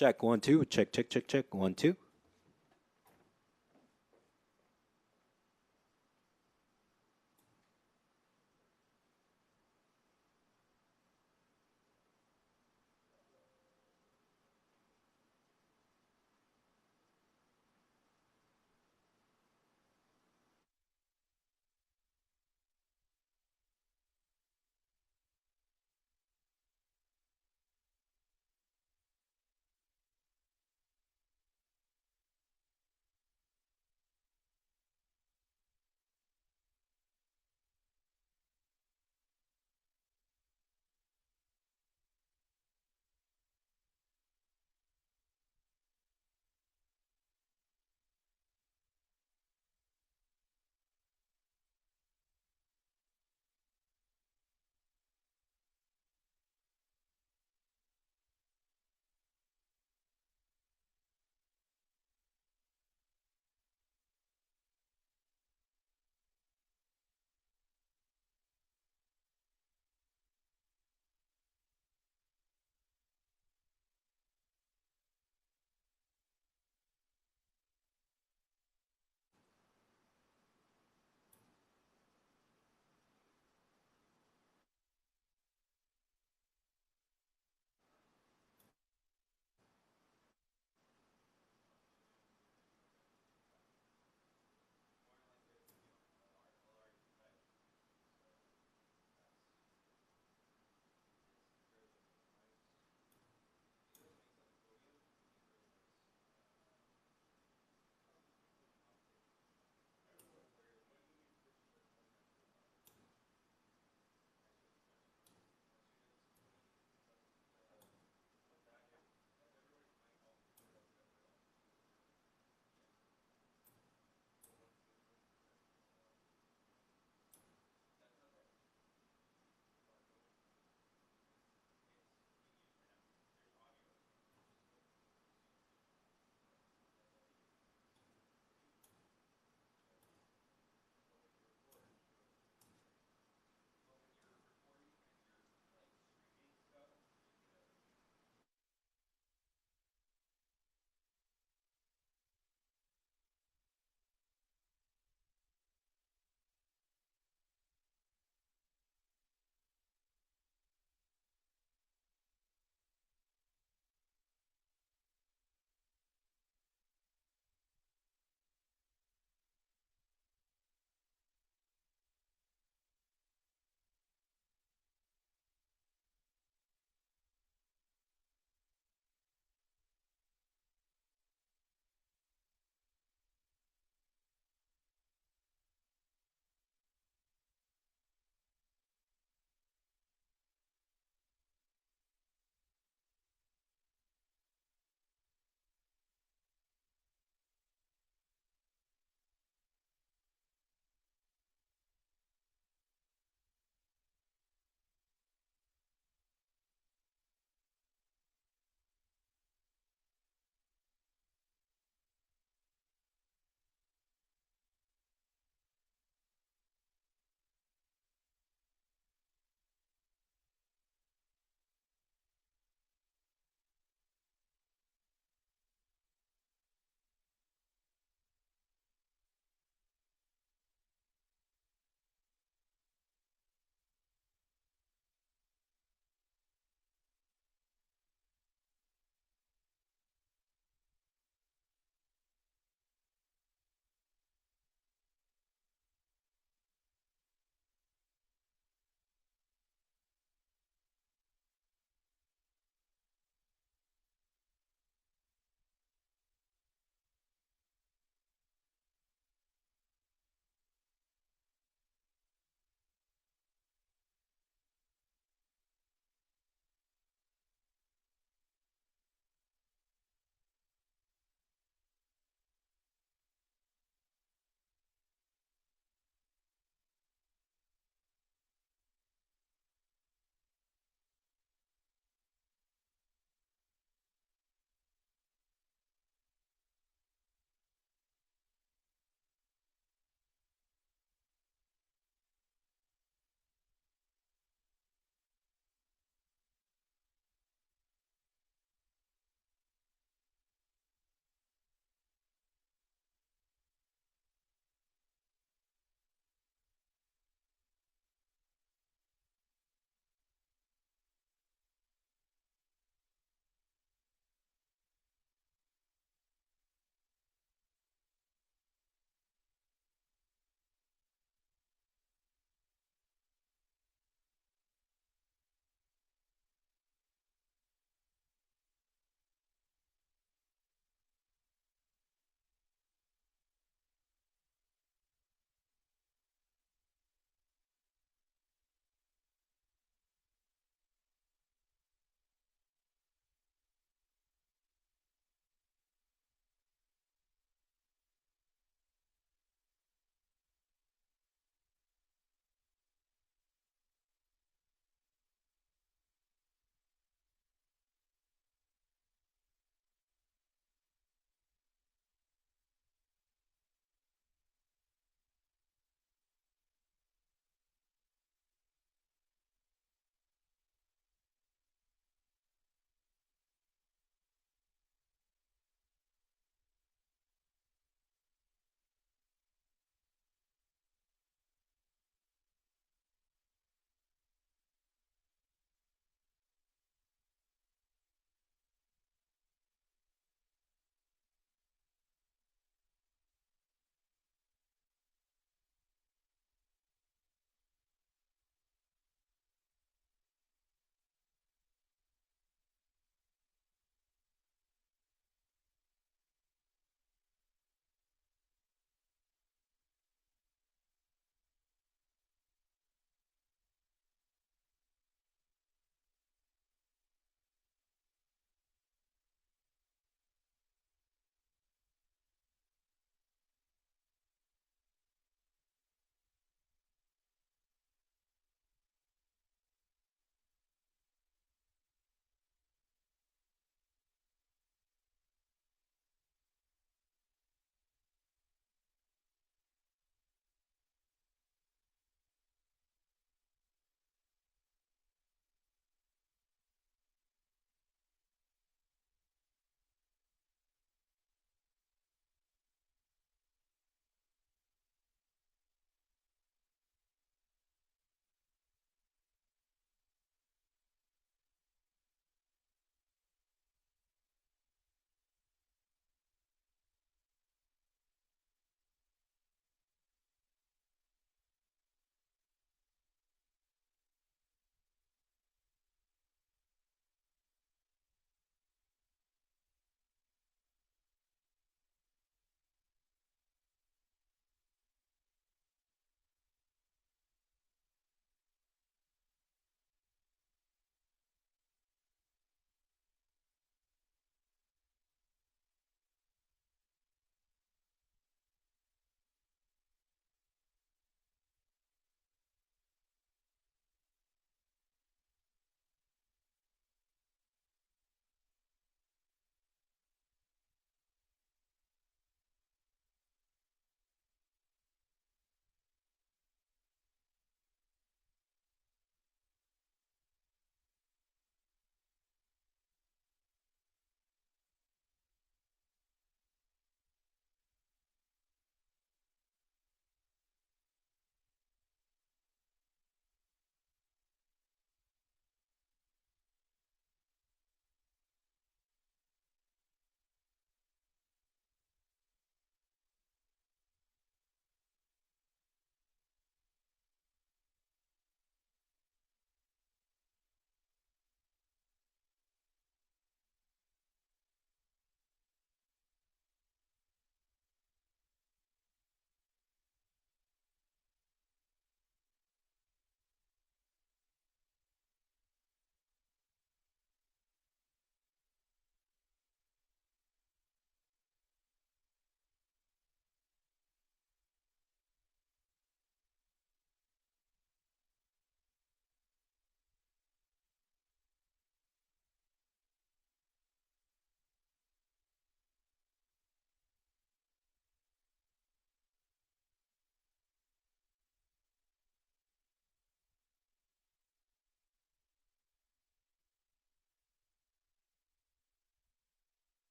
Check, 1, 2. Check, check, check, check. 1, 2.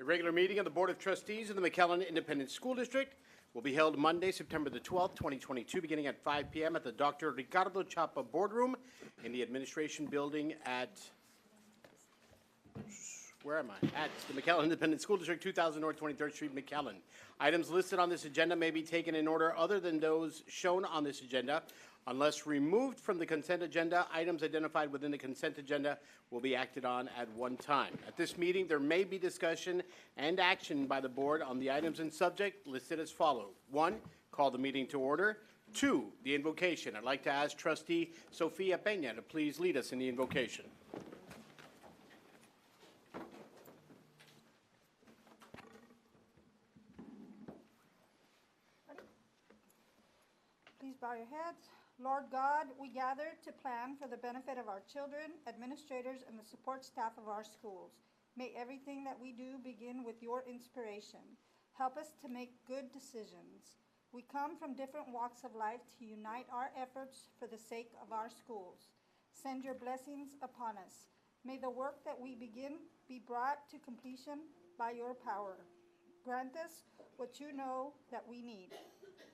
regular meeting of the Board of Trustees of the McAllen Independent School District will be held Monday, September the 12th, 2022, beginning at 5 p.m. at the Dr. Ricardo Chapa Boardroom in the Administration Building at, where am I? At the McAllen Independent School District, 2000 North 23rd Street, McAllen. Items listed on this agenda may be taken in order other than those shown on this agenda. Unless removed from the consent agenda, items identified within the consent agenda will be acted on at one time. At this meeting, there may be discussion and action by the board on the items and subject listed as follows. 1, call the meeting to order. 2, the invocation. I'd like to ask Trustee Sofia Peña to please lead us in the invocation. Please bow your heads. Lord God, we gather to plan for the benefit of our children, administrators, and the support staff of our schools. May everything that we do begin with your inspiration. Help us to make good decisions. We come from different walks of life to unite our efforts for the sake of our schools. Send your blessings upon us. May the work that we begin be brought to completion by your power. Grant us what you know that we need.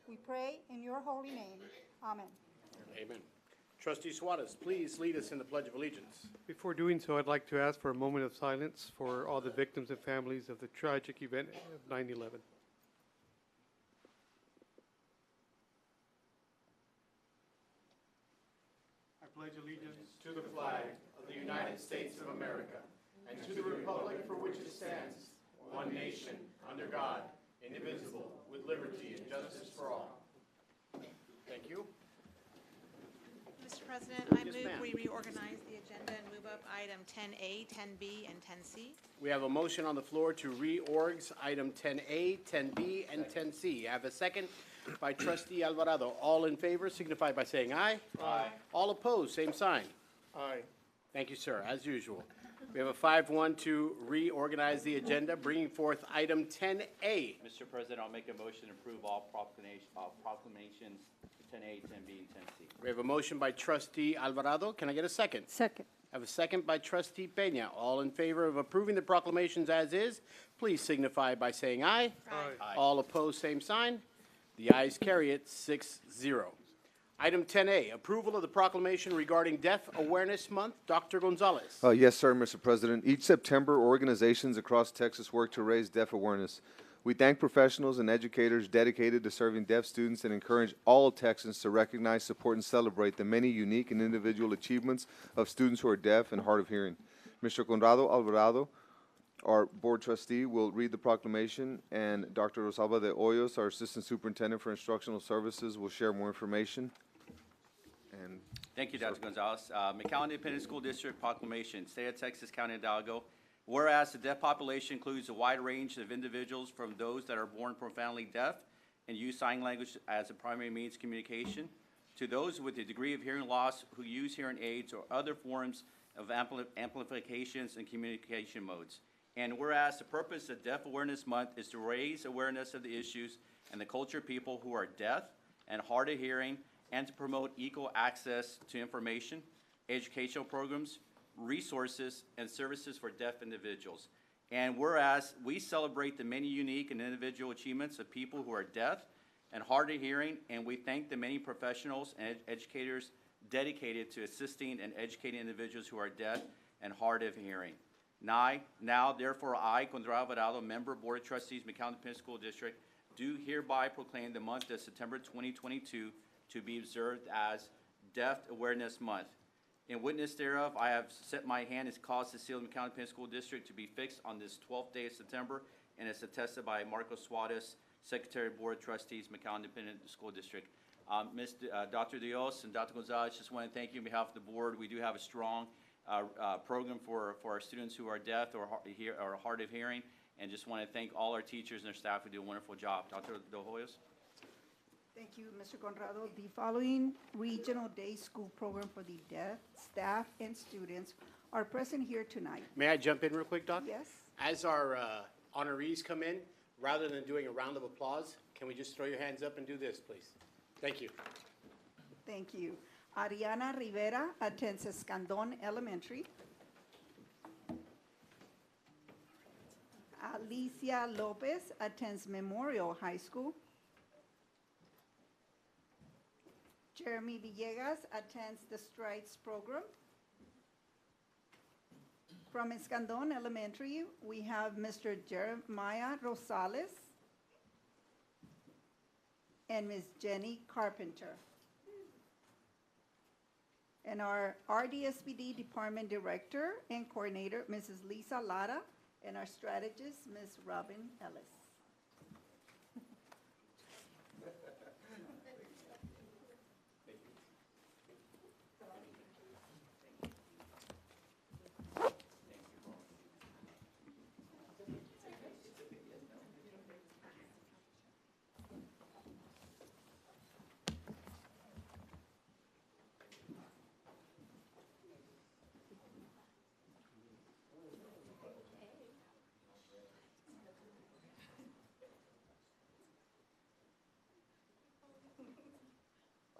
We pray in your holy name. Amen. Amen. Trustee Suarez, please lead us in the Pledge of Allegiance. Before doing so, I'd like to ask for a moment of silence for all the victims and families of the tragic event of 9/11. I pledge allegiance To the flag of the United States of America and to the republic for which it stands, one nation, under God, indivisible, with liberty and justice for all. Thank you. Mr. President, I Yes, move ma'am. we reorganize the agenda and move up item 10A, 10B, and 10C. We have a motion on the floor to reorgs item 10A, 10B, and 10C. I have a second by Trustee Alvarado. All in favor signify by saying aye. Aye. All opposed, same sign. Aye. Thank you, sir, as usual. We have a 5-1 to reorganize the agenda, bringing forth item 10A. Mr. President, I'll make a motion to approve all proclamations 10A, 10B, and 10C. We have a motion by Trustee Alvarado. Can I get a second? Second. I have a second by Trustee Peña. All in favor of approving the proclamations as is, please signify by saying aye. Aye. All opposed, same sign. The ayes carry it 6-0. Item 10A, approval of the proclamation regarding Deaf Awareness Month. Dr. Gonzalez. Yes, sir, Mr. President. Each September, organizations across Texas work to raise deaf awareness. We thank professionals and educators dedicated to serving deaf students and encourage all Texans to recognize, support, and celebrate the many unique and individual achievements of students who are deaf and hard of hearing. Mr. Conrado Alvarado, our board trustee, will read the proclamation, and Dr. Rosalba de Hoyos, our assistant superintendent for instructional services, will share more information. And Thank you, Dr. Gonzalez. McAllen Independent School District Proclamation, State of Texas, County of Hidalgo. Whereas the deaf population includes a wide range of individuals from those that are born profoundly deaf and use sign language as a primary means of communication, to those with a degree of hearing loss who use hearing aids or other forms of amplifications and communication modes. And whereas the purpose of Deaf Awareness Month is to raise awareness of the issues and the culture of people who are deaf and hard of hearing, and to promote equal access to information, educational programs, resources, and services for deaf individuals. And whereas we celebrate the many unique and individual achievements of people who are deaf and hard of hearing, and we thank the many professionals and educators dedicated to assisting and educating individuals who are deaf and hard of hearing. Now, therefore, I, Conrado Alvarado, member, Board of Trustees, McAllen Independent School District, do hereby proclaim the month of September 2022 to be observed as Deaf Awareness Month. In witness thereof, I have set my hand as cause to seal the McAllen Independent School District to be fixed on this 12th day of September, and is attested by Marco Suarez, Secretary of Board of Trustees, McAllen Independent School District. Dr. Dios and Dr. Gonzalez, just want to thank you on behalf of the board. We do have a strong program for our students who are deaf or hard of hearing, and just want to thank all our teachers and their staff who do a wonderful job. Dr. De Hoyos? Thank you, Mr. Conrado. The following regional day school program for the deaf staff and students are present here tonight. May I jump in real quick, Doc? Yes. As our honorees come in, rather than doing a round of applause, can we just throw your hands up and do this, please? Thank you. Thank you. Ariana Rivera attends Escandon Elementary. Alicia Lopez attends Memorial High School. Jeremy Villegas attends the Strides program. From Escandon Elementary, we have Mr. Jeremiah Rosales and Ms. Jenny Carpenter. And our RDSPD Department Director and Coordinator, Mrs. Lisa Lara, and our strategist, Ms. Robin Ellis.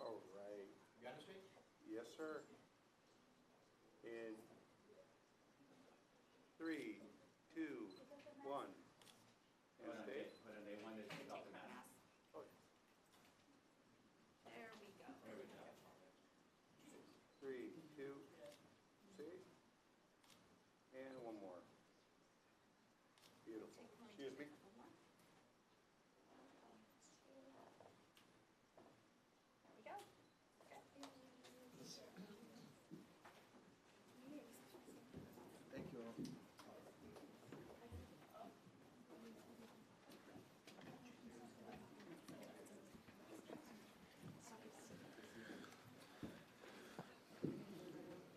All right. You got it straight? Yes, sir. In 3, 2, 1. And stay. There we go. 3, 2, see? And one more. Beautiful. Excuse me.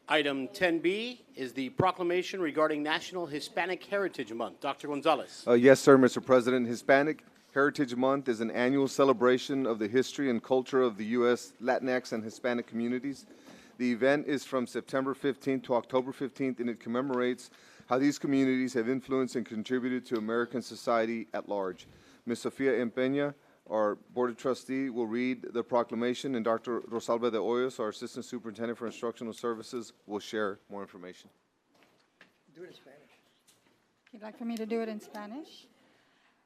Item 10B is the proclamation regarding National Hispanic Heritage Month. Dr. Gonzalez. Yes, sir, Mr. President. Hispanic Heritage Month is an annual celebration of the history and culture of the U.S. Latinx and Hispanic communities. The event is from September 15th to October 15th, and it commemorates how these communities have influenced and contributed to American society at large. Ms. Sofia Empeña, our Board of Trustee, will read the proclamation, and Dr. Rosalba de Hoyos, our Assistant Superintendent for Instructional Services, will share more information. Do it in Spanish. You'd like for me to do it in Spanish?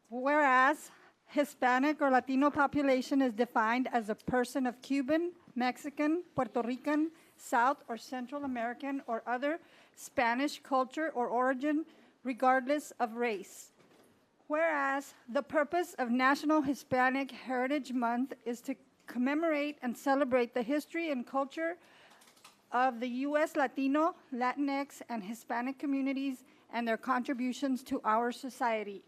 Whereas Hispanic or Latino population is defined as a person of Cuban, Mexican, Puerto Rican, South or Central American or other Spanish culture or origin, regardless of race. Whereas the purpose of National Hispanic Heritage Month is to commemorate and celebrate the history and culture of the U.S. Latino, Latinx, and Hispanic communities and their contributions to our society.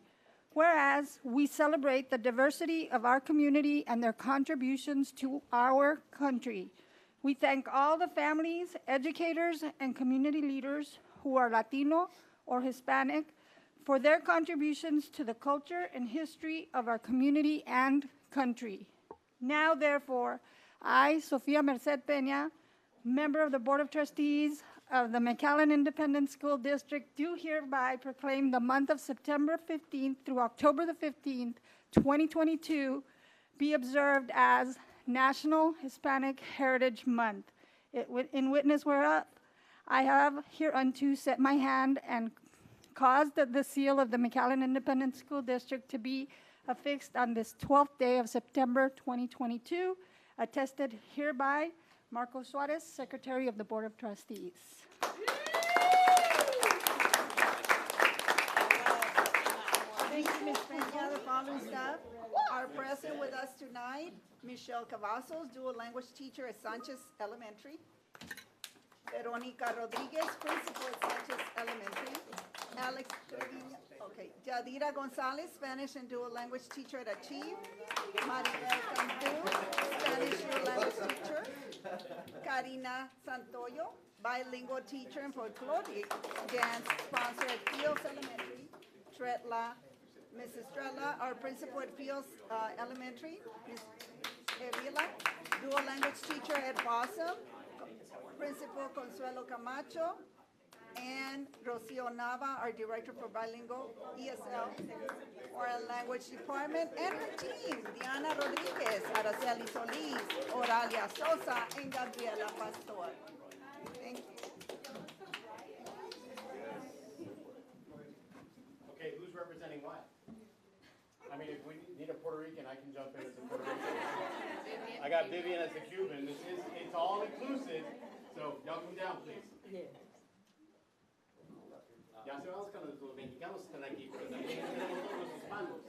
Whereas we celebrate the diversity of our community and their contributions to our country. We thank all the families, educators, and community leaders who are Latino or Hispanic for their contributions to the culture and history of our community and country. Now, therefore, I, Sofia Merced Peña, member of the Board of Trustees of the McAllen Independent School District, do hereby proclaim the month of September 15th through October the 15th, 2022, be observed as National Hispanic Heritage Month. In witness whereof, I have hereunto set my hand and caused the seal of the McAllen Independent School District to be affixed on this 12th day of September 2022, attested hereby, Marco Suarez, Secretary of the Board of Trustees. Thank you, Ms. Peña. The following staff are present with us tonight. Michelle Cavazos, dual language teacher at Sanchez Elementary. Veronica Rodriguez, principal at Sanchez Elementary. Alex Trevino, Yadira Gonzalez, Spanish and dual language teacher at Achieve. Maribel Cantu, Spanish dual language teacher. Karina Santoyo, bilingual teacher and folkloric dance sponsor at Fields Elementary. Mrs. Stretla, our principal at Fields Elementary. Ms. Evila, dual language teacher at Blossom. Principal Consuelo Camacho, and Rocio Nava, our Director for Bilingual ESL, Foreign Language Department, and her team, Diana Rodriguez, Araceli Solis, Oralia Sosa, and Gabriela Pastor. Thank you. Okay, who's representing what? can jump in as a Puerto Rican. I got Vivian as a Cuban. It's all inclusive, so y'all come down, please. Ya se vamos con los mexicanos están aquí, pero también tenemos todos los hispanos.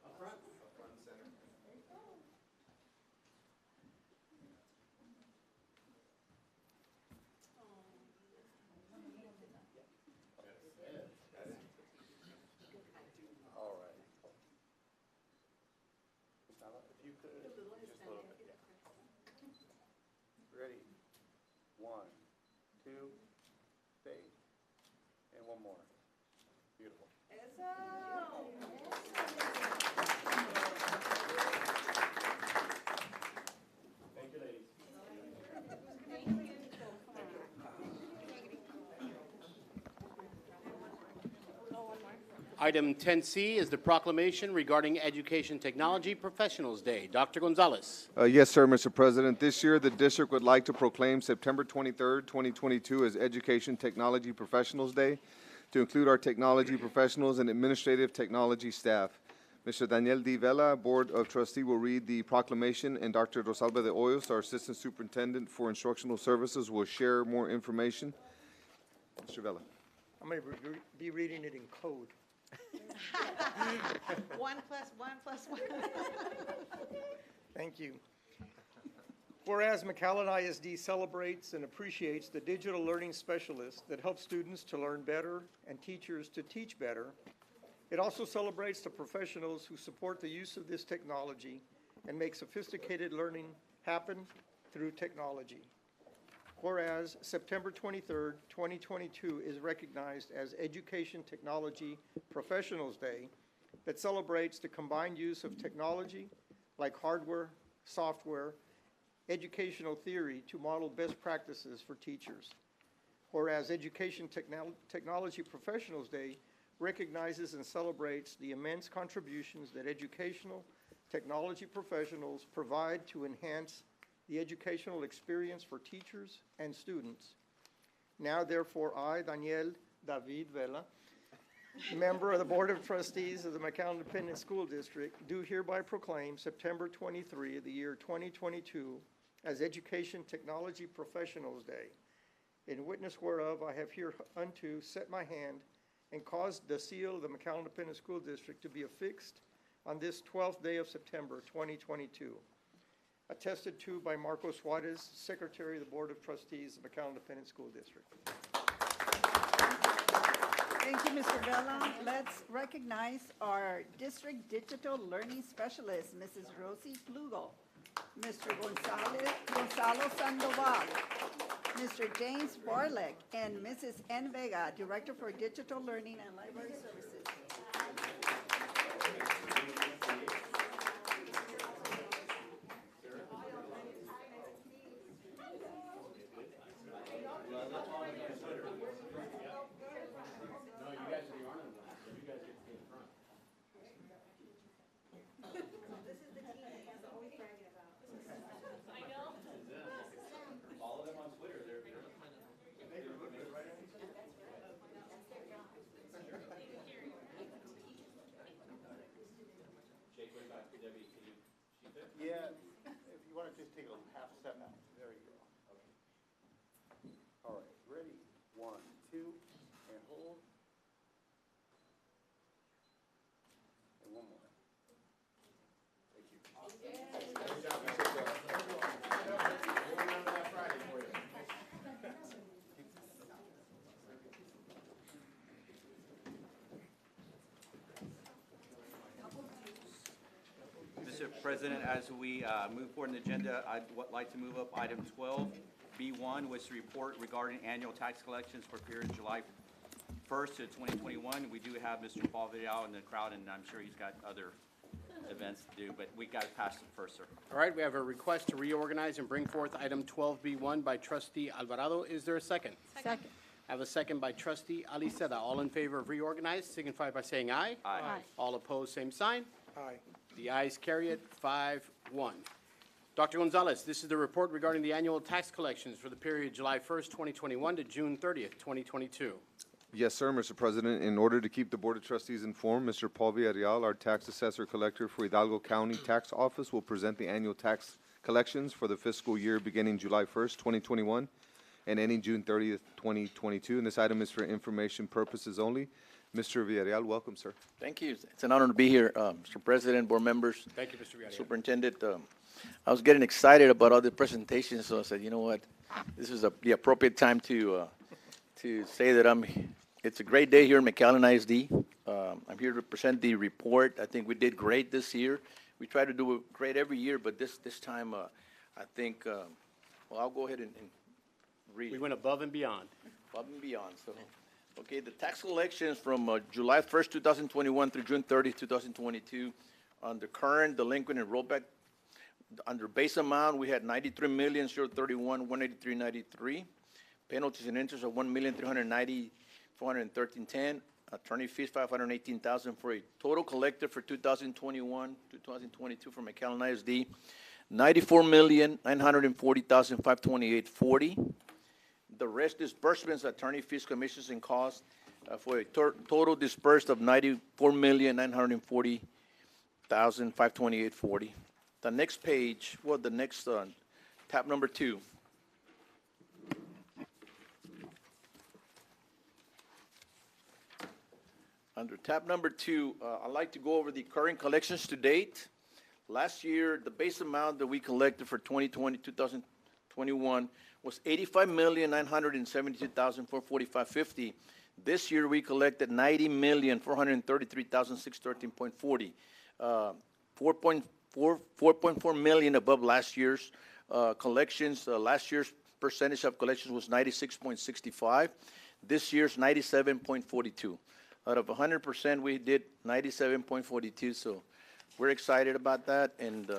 Up front. All right. Gustavo, if you could, just a little bit, yeah. Ready? 1, 2, fade. And one more. Beautiful. Thank you, ladies. Item 10C is the proclamation regarding Education Technology Professionals Day. Dr. Gonzalez. Yes, sir, Mr. President. This year, the district would like to proclaim September 23rd, 2022 as Education Technology Professionals Day to include our technology professionals and administrative technology staff. Mr. Daniel D. Vela, Board of Trustee, will read the proclamation, and Dr. Rosalba de Hoyos, our Assistant Superintendent for Instructional Services, will share more information. Mr. Vela. I'm going to be reading it in code. 1 + 1 + 1. Thank you. Whereas McAllen ISD celebrates and appreciates the digital learning specialists that help students to learn better and teachers to teach better, it also celebrates the professionals who support the use of this technology and make sophisticated learning happen through technology. Whereas September 23rd, 2022 is recognized as Education Technology Professionals Day that celebrates the combined use of technology like hardware, software, educational theory to model best practices for teachers. Whereas Education Technology Professionals Day recognizes and celebrates the immense contributions that educational technology professionals provide to enhance the educational experience for teachers and students. Now, therefore, I, Daniel David Vela, member of the Board of Trustees of the McAllen Independent School District, do hereby proclaim September 23 of the year 2022 as Education Technology Professionals Day. In witness whereof, I have hereunto set my hand and caused the seal of the McAllen Independent School District to be affixed on this 12th day of September 2022. Attested to by Marcos Suarez, Secretary of the Board of Trustees of McAllen Independent School District. Thank you, Mr. Vela. Let's recognize our District Digital Learning Specialist, Mrs. Rosie Flugel, Mr. Gonzalo Sandoval, Mr. James Barlick, and Mrs. N. Vega, Director for Digital Learning and Library Services. Yeah, if you want to just take a half step out. There you go. Okay. All right, ready? 1, 2, and hold. And one more. Thank you. Good job, guys. We'll remember that Friday for you. Mr. President, as we move forward in the agenda, I'd like to move up item 12B1, which is the report regarding annual tax collections for period July 1st to 2021. We do have Mr. Paul Vidal in the crowd, and I'm sure he's got other events to do, but we got to pass it first, sir. All right, we have a request to reorganize and bring forth item 12B1 by Trustee Alvarado. Is there a second? Second. I have a second by Trustee Aliceta. All in favor of reorganize signify by saying aye. Aye. All opposed, same sign. Aye. The ayes carry it, 5-1. Dr. Gonzalez, this is the report regarding the annual tax collections for the period July 1st, 2021 to June 30th, 2022. Yes, sir, Mr. President. In order to keep the Board of Trustees informed, Mr. Paul Villarreal, our tax assessor collector for Hidalgo County Tax Office, will present the annual tax collections for the fiscal year beginning July 1st, 2021, and ending June 30th, 2022. And this item is for information purposes only. Mr. Villarreal, welcome, sir. Thank you. It's an honor to be here, Mr. President, board members, Thank you, Mr. Villarreal. Superintendent. I was getting excited about all the presentations, so I said, you know what, this is the appropriate time to say that it's a great day here in McAllen ISD. I'm here to present the report. I think we did great this year. We try to do great every year, but this time, I think, well, I'll go ahead and read. We went above and beyond. Above and beyond, so. Okay, the tax collections from July 1st, 2021 through June 30th, 2022, on the current delinquent and rollback, under base amount, we had 93,031,183.93. Penalties and interest of 1,390,413.10. Attorney fees, 518,000 for a total collected for 2021 to 2022 from McAllen ISD, 94,940,528.40. The rest disbursements, attorney fees, commissions, and costs for a total disbursed of 94,940,528.40. The next page, well, the next tab number 2. Under tab number 2, I'd like to go over the current collections to date. Last year, the base amount that we collected for 2021 was $85,972,445.50. This year, we collected $90,433,613.40. 4.4 million above last year's collections. Last year's percentage of collections was 96.65. This year's 97.42. Out of 100%, we did 97.42. So we're excited about that. And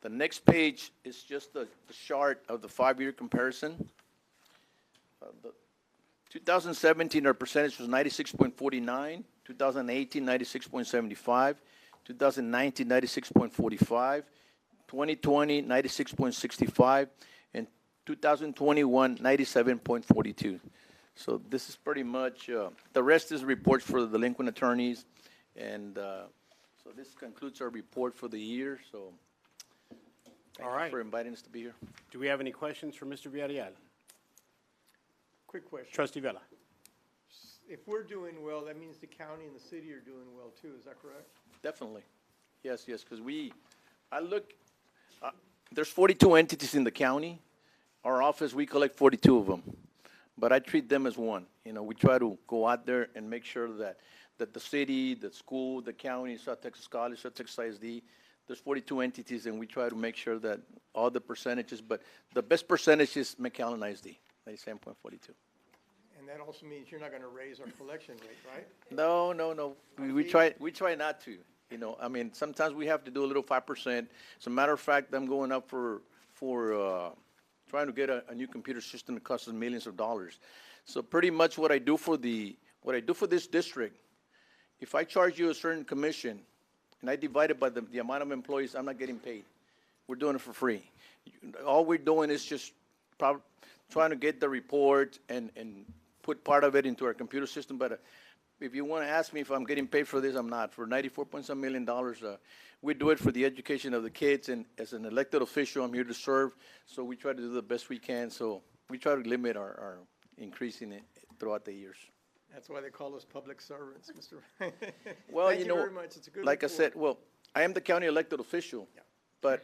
the next page is just the chart of the 5-year comparison. 2017, our percentage was 96.49. 2018, 96.75. 2019, 96.45. 2020, 96.65. And 2021, 97.42. So this is pretty much, the rest is reports for the delinquent attorneys. And so this concludes our report for the year. So thank you for inviting us to be here. Do we have any questions for Mr. Villarreal? Quick question. Trustee Vela. If we're doing well, that means the county and the city are doing well too, is that correct? Definitely. Yes, because there's 42 entities in the county. Our office, we collect 42 of them. But I treat them as one. You know, we try to go out there and make sure that the city, the school, the county, South Texas College, South Texas ISD, there's 42 entities, and we try to make sure that all the percentages, but the best percentage is McAllen ISD, 97.42. And that also means you're not going to raise our collection rate, right? No. We try not to. You know, I mean, sometimes we have to do a little 5%. As a matter of fact, I'm going up for trying to get a new computer system that costs us millions of dollars. So pretty much what I do for this district, if I charge you a certain commission and I divide it by the amount of employees, I'm not getting paid. We're doing it for free. All we're doing is just trying to get the report and put part of it into our computer system. But if you want to ask me if I'm getting paid for this, I'm not. For $94.some million, we do it for the education of the kids, and as an elected official, I'm here to serve, so we try to do the best we can. So we try to limit our increasing it throughout the years. That's why they call us public servants, Mr. Well, Thank you very much. It's a good like report. I said, well, I am the county elected official, but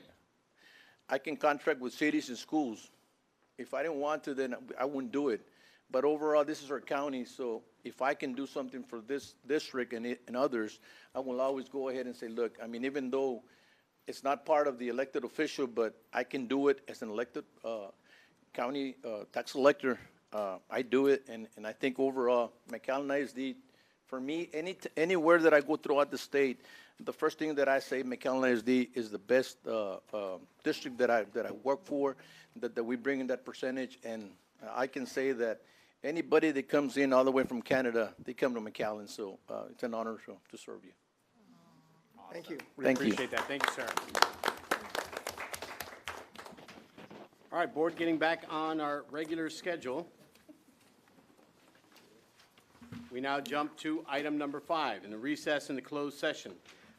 I can contract with cities and schools. If I didn't want to, then I wouldn't do it. But overall, this is our county, so if I can do something for this district and others, I will always go ahead and say, look, I mean, even though it's not part of the elected official, but I can do it as an elected county tax collector. I do it, and I think overall, McAllen ISD, for me, anywhere that I go throughout the state, the first thing that I say, McAllen ISD is the best district that I work for, that we bring in that percentage, and I can say that anybody that comes in all the way from Canada, they come to McAllen, so it's an honor to serve you. Thank you. We appreciate that. Thank you, sir. All right, board, getting back on our regular schedule. We now jump to item number 5, in the recess in the closed session.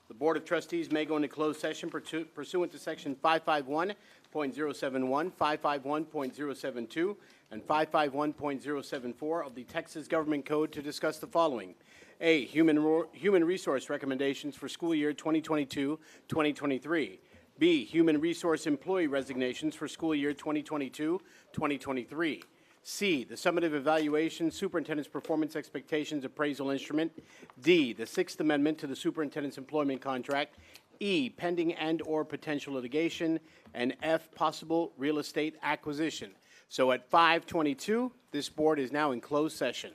The Board of Trustees may go into closed session pursuant to Section 551.071, 551.072, and 551.074 of the Texas Government Code to discuss the following. A, human resource recommendations for school year 2022-2023. B, human resource employee resignations for school year 2022-2023. C, the summative evaluation, superintendent's performance expectations appraisal instrument. D, the Sixth Amendment to the superintendent's employment contract. E, pending and/or potential litigation. And F, possible real estate acquisition. So at 5:22, this board is now in closed session.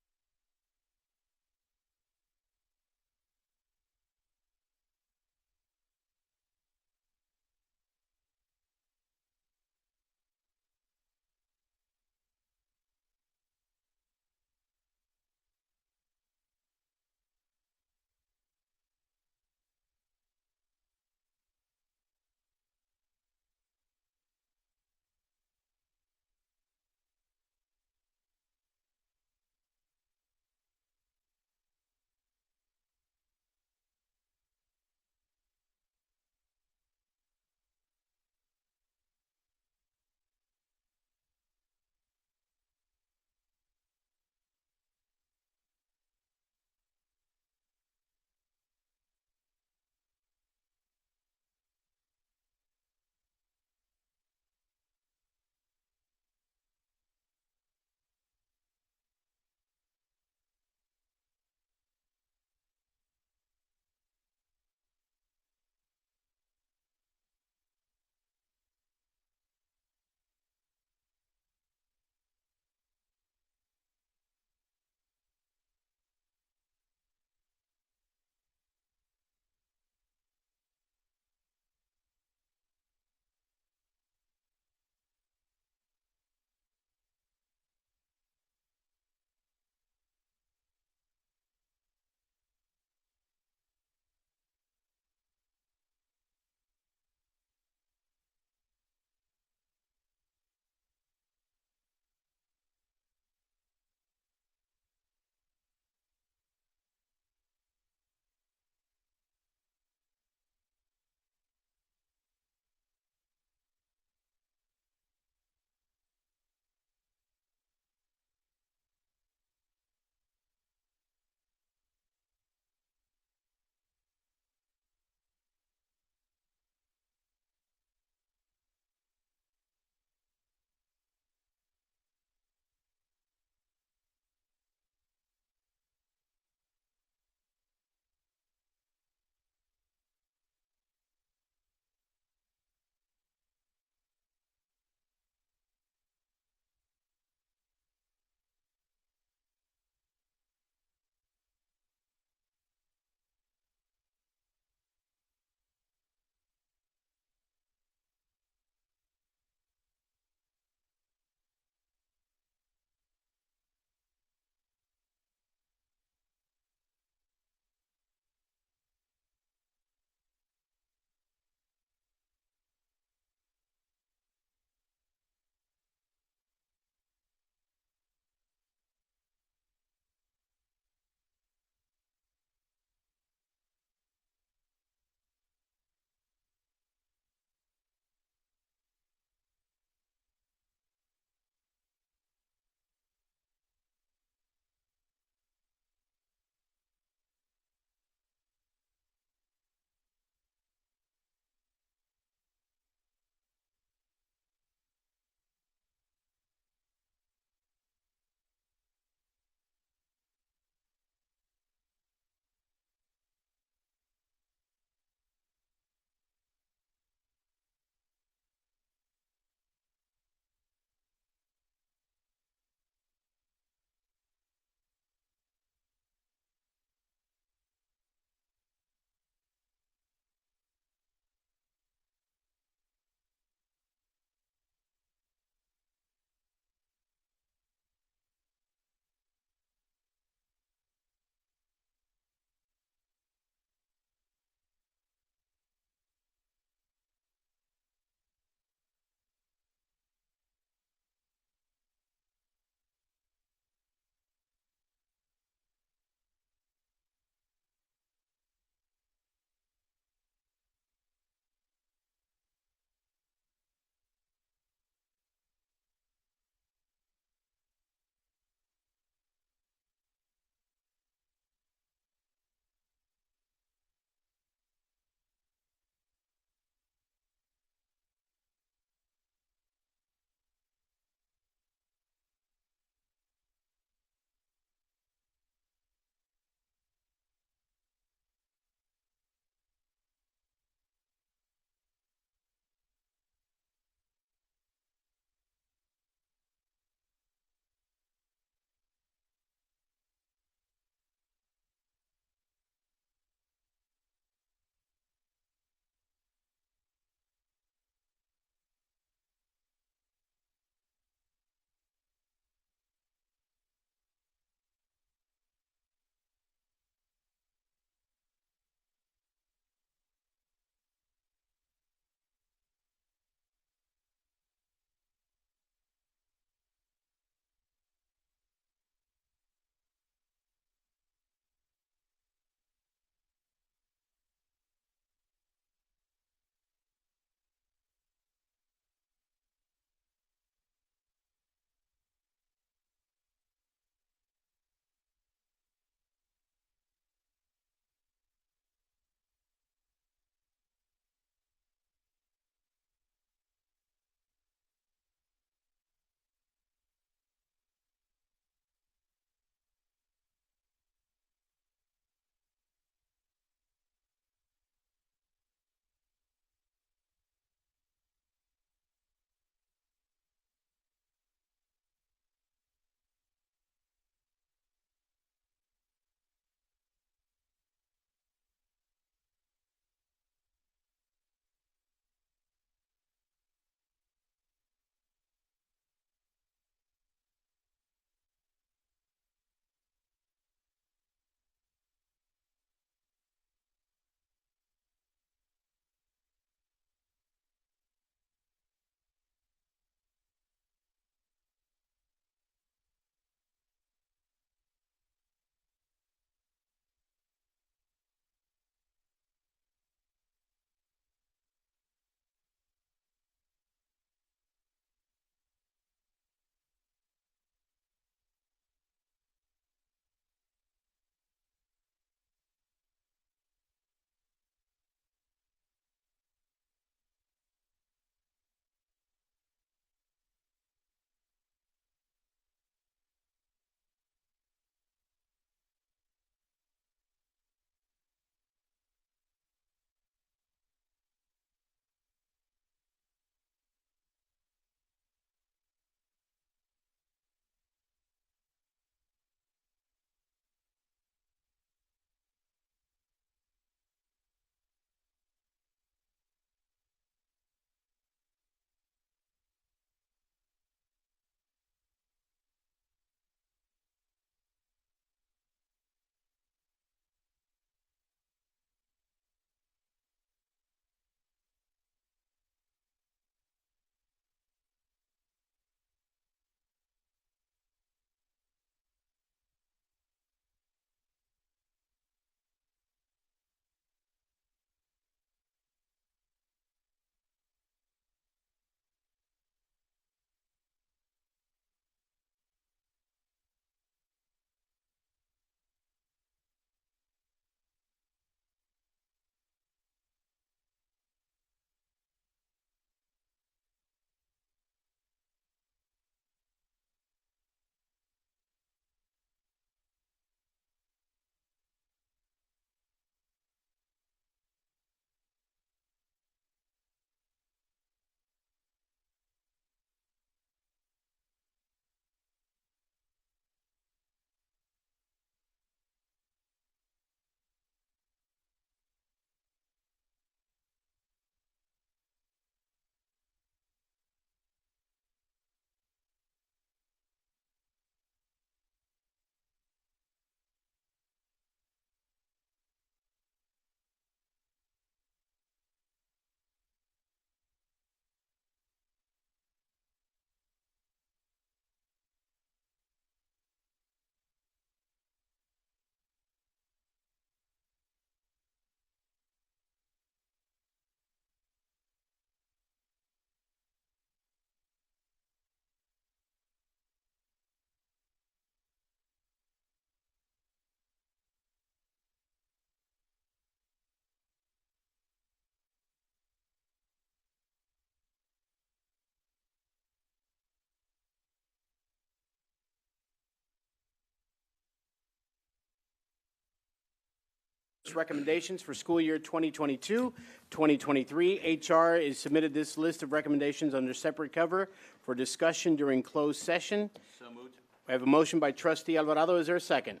Recommendations for school year 2022-2023. HR is submitted this list of recommendations under separate cover for discussion during closed session. So moved. We have a motion by trustee Alvarado. Is there a second?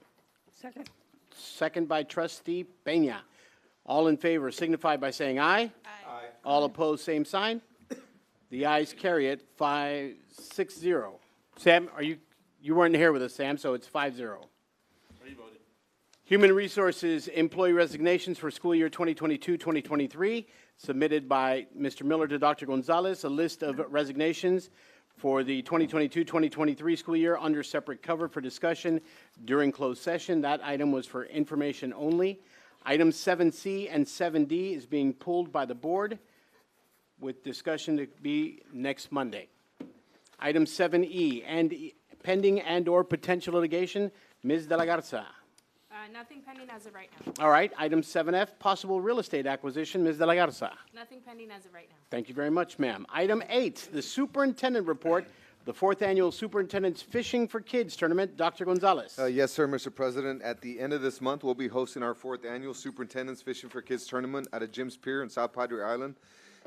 Second. Second by trustee Peña. All in favor signify by saying aye. Aye. All opposed, same sign. The ayes carry it 5-6-0. Sam, you weren't here with us, Sam, so it's 5-0. Human Resources Employee Resignations for school year 2022-2023, submitted by Mr. Miller to Dr. Gonzalez, a list of resignations for the 2022-2023 school year under separate cover for discussion during closed session. That item was for information only. Item 7C and 7D is being pulled by the board with discussion to be next Monday. Item 7E, pending and/or potential litigation, Ms. De La Garza. Nothing pending as of right now. All right, item 7F, possible real estate acquisition, Ms. De La Garza. Nothing pending as of right now. Thank you very much, ma'am. Item 8, the superintendent report, the 4th annual Superintendent's Fishing for Kids Tournament, Dr. Gonzalez. Yes, sir, Mr. President. At the end of this month, we'll be hosting our 4th annual Superintendent's Fishing for Kids Tournament at a Jim's Pier in South Padre Island.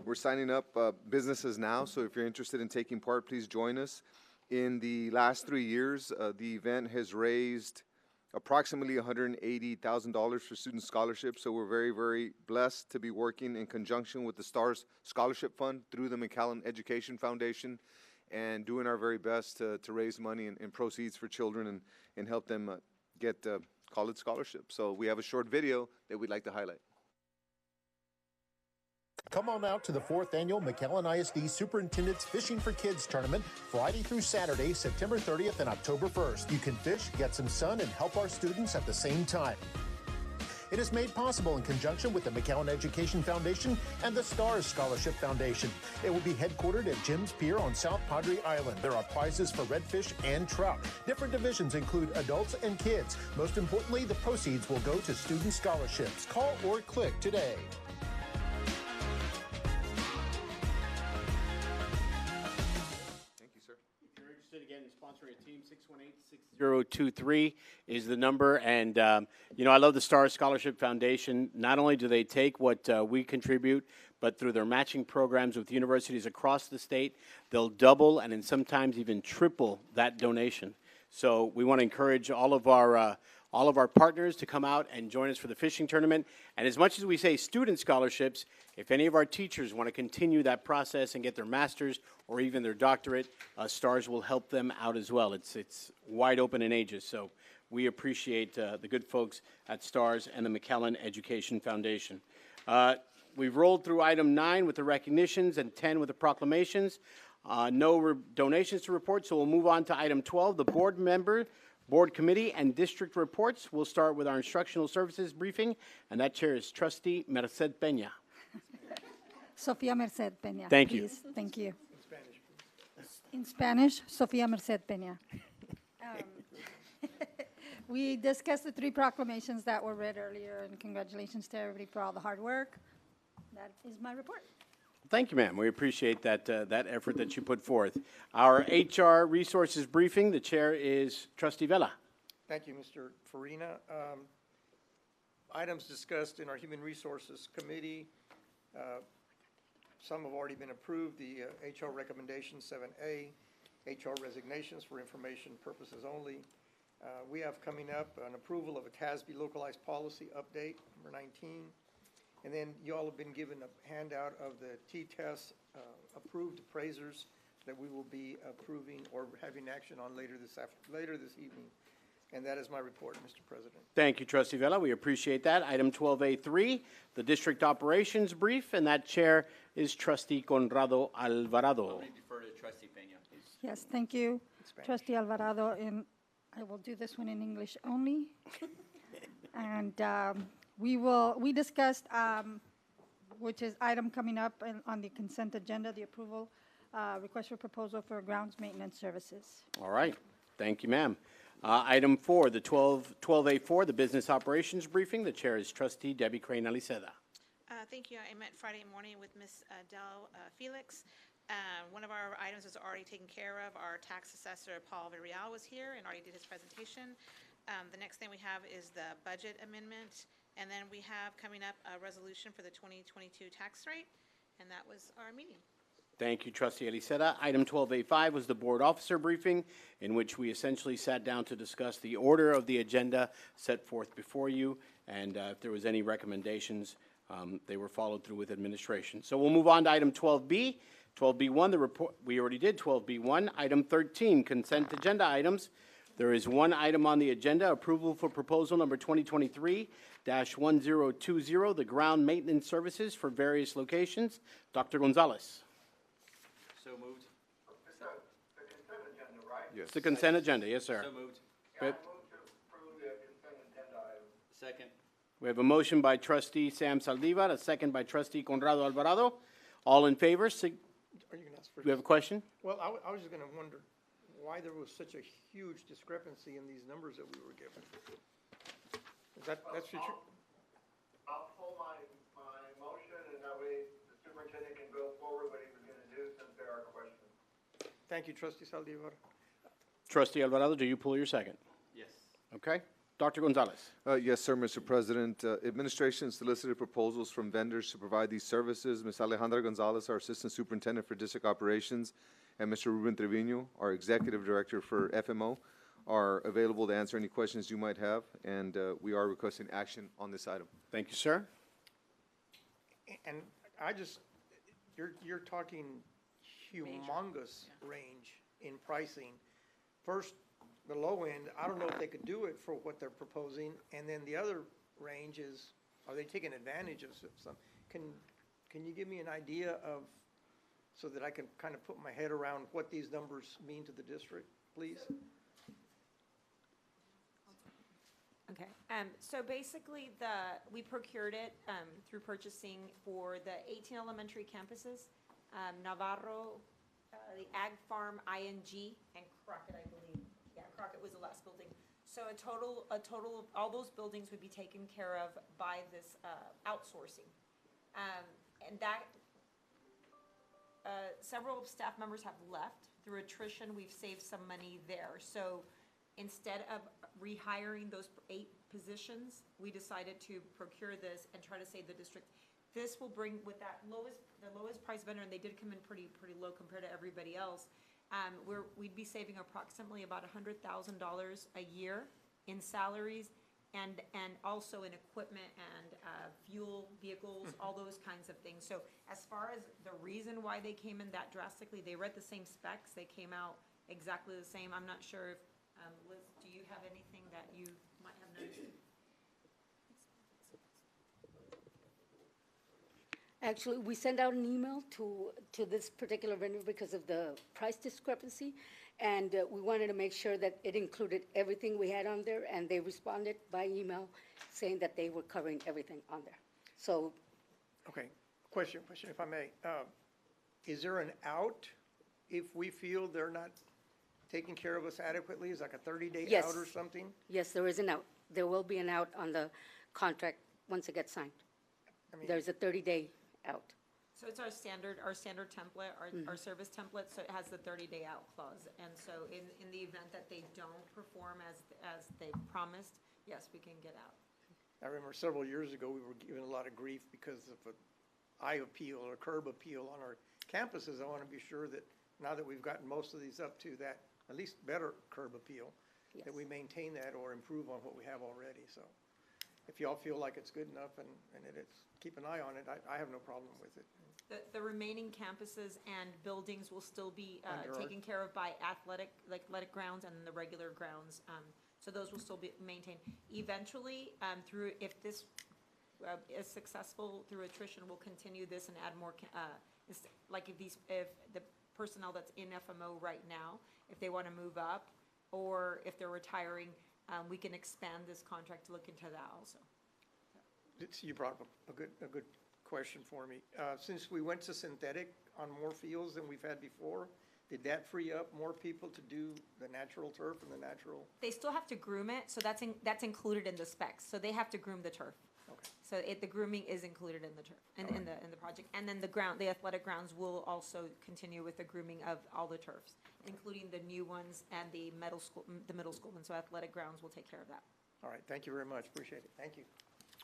We're signing up businesses now, so if you're interested in taking part, please join us. In the last 3 years, the event has raised approximately $180,000 for student scholarships, so we're very, very blessed to be working in conjunction with the STARS Scholarship Fund through the McAllen Education Foundation and doing our very best to raise money and proceeds for children and help them get college scholarships. So we have a short video that we'd like to highlight. Come on out to the 4th annual McAllen ISD Superintendent's Fishing for Kids Tournament, Friday through Saturday, September 30th and October 1st. You can fish, get some sun, and help our students at the same time. It is made possible in conjunction with the McAllen Education Foundation and the STARS Scholarship Foundation. It will be headquartered at Jim's Pier on South Padre Island. There are prizes for redfish and trout. Different divisions include adults and kids. Most importantly, the proceeds will go to student scholarships. Call or click today. Again, sponsoring a team, 618-618-6023 is the number. And, I love the Stars Scholarship Foundation. Not only do they take what we contribute, but through their matching programs with universities across the state, they'll double and then sometimes even triple that donation. So we want to encourage all of our partners to come out and join us for the fishing tournament. And as much as we say student scholarships, if any of our teachers want to continue that process and get their master's or even their doctorate, STARS will help them out as well. It's wide open in ages, so we appreciate the good folks at STARS and the McAllen Education Foundation. We've rolled through item 9 with the recognitions and 10 with the proclamations. No donations to report, so we'll move on to item 12, the board committee and district reports. We'll start with our instructional services briefing, and that chair is trustee Merced Peña. Sofia Merced Peña. Thank you. Please. Thank you. In Spanish, Sofia Merced Peña. We discussed the 3 proclamations that were read earlier, and congratulations to everybody for all the hard work. That is my report. Thank you, ma'am. We appreciate that effort that you put forth. Our HR resources briefing, the chair is trustee Vela. Thank you, Mr. Farina. Items discussed in our Human Resources Committee, some have already been approved. The HR recommendation 7A, HR resignations for information purposes only. We have coming up an approval of a TASB localized policy update, number 19. And then you all have been given a handout of the T-TESS approved appraisers that we will be approving or having action on later this evening. And that is my report, Mr. President. Thank you, trustee Vela. We appreciate that. Item 12A3, the district operations brief, and that chair is trustee Conrado Alvarado. Let me defer to trustee Peña, please. Yes, thank you, trustee Alvarado. And I will do this one in English only. And we discussed, which is item coming up on the consent agenda, the approval, request for proposal for grounds maintenance services. All right. Thank you, ma'am. Item 4, the 12A4, the business operations briefing. The chair is trustee Debbie Crane Aliceda. Thank you. I met Friday morning with Ms. Del Felix. One of our items was already taken care of. Our tax assessor, Paul Villarreal, was here and already did his presentation. The next thing we have is the budget amendment. And then we have coming up a resolution for the 2022 tax rate, and that was our meeting. Thank you, Trustee Eliseda. Item 12A5 was the board officer briefing, in which we essentially sat down to discuss the order of the agenda set forth before you, and if there was any recommendations, they were followed through with administration. So we'll move on to item 12B. 12B1, the report, we already did 12B1. Item 13, consent agenda items. There is one item on the agenda, approval for proposal number 2023-1020, the ground maintenance services for various locations. Dr. Gonzalez. So moved. It's the consent agenda, right? Yes. It's the consent agenda, yes, sir. So moved. Yeah, I move to approve the consent agenda item. Second. We have a motion by trustee Sam Saldivar, a second by trustee Conrado Alvarado. All in favor, Are you gonna ask for? do we have a question? Well, I was just gonna wonder why there was such a huge discrepancy in these numbers that we were given. That's your, I'll pull my motion, and that way the superintendent can go forward what he was gonna do, since there are questions. thank you, trustee Saldivar. Trustee Alvarado, do you pull your second? Yes. Okay. Dr. Gonzalez. Yes, sir, Mr. President. Administration solicited proposals from vendors to provide these services. Ms. Alejandra Gonzalez, our Assistant Superintendent for District Operations, and Mr. Ruben Trevino, our Executive Director for FMO, are available to answer any questions you might have, and we are requesting action on this item. Thank you, sir. And I just, you're talking humongous range in pricing. First, the low end, I don't know if they could do it for what they're proposing, and then the other range is, are they taking advantage of some? Can you give me an idea of, so that I can kind of put my head around what these numbers mean to the district, please? Okay, so basically we procured it, through purchasing for the 18 elementary campuses, Navarro, the Ag Farm, ING, and Crockett, I believe. Yeah, Crockett was the last building. So a total of all those buildings would be taken care of by this, outsourcing. And that, several staff members have left. Through attrition, we've saved some money there. So instead of rehiring those 8 positions, we decided to procure this and try to save the district. This will bring, with that the lowest price vendor, and they did come in pretty low compared to everybody else, we'd be saving approximately about $100,000 a year in salaries and also in equipment and fuel, vehicles, all those kinds of things. So as far as the reason why they came in that drastically, they read the same specs, they came out exactly the same. I'm not sure if, Liz, do you have anything that you might have noticed? Actually, we sent out an email to this particular vendor because of the price discrepancy, and we wanted to make sure that it included everything we had on there, and they responded by email saying that they were covering everything on there. So, Okay, question, if I may. Is there an out if we feel they're not taking care of us adequately? Is like a 30-day Yes. out or something? yes, there is an out. There will be an out on the contract once it gets signed. I mean, There's a 30-day out. So it's our standard template, our service template, so it has the 30-day out clause. And so in the event that they don't perform as they promised, yes, we can get out. I remember several years ago, we were given a lot of grief because of an eye appeal or curb appeal on our campuses. I want to be sure that now that we've gotten most of these up to that, at least better curb appeal, Yes. that we maintain that or improve on what we have already. So if y'all feel like it's good enough and it's, keep an eye on it, I have no problem with it. The remaining campuses and buildings will still be Under our- taken care of by athletic grounds and the regular grounds. So those will still be maintained. Eventually, if this is successful through attrition, we'll continue this and add more, like if the personnel that's in FMO right now, if they want to move up, or if they're retiring, we can expand this contract to look into that also. You brought up a good question for me. Since we went to synthetic on more fields than we've had before, did that free up more people to do the natural turf and the natural? They still have to groom it, so that's included in the specs. So they have to groom the turf. Okay. So the grooming is included in the turf, in the project. And then the athletic grounds will also continue with the grooming of all the turfs, including the new ones and the middle school ones. So athletic grounds will take care of that. All right, thank you very much, appreciate it, thank you.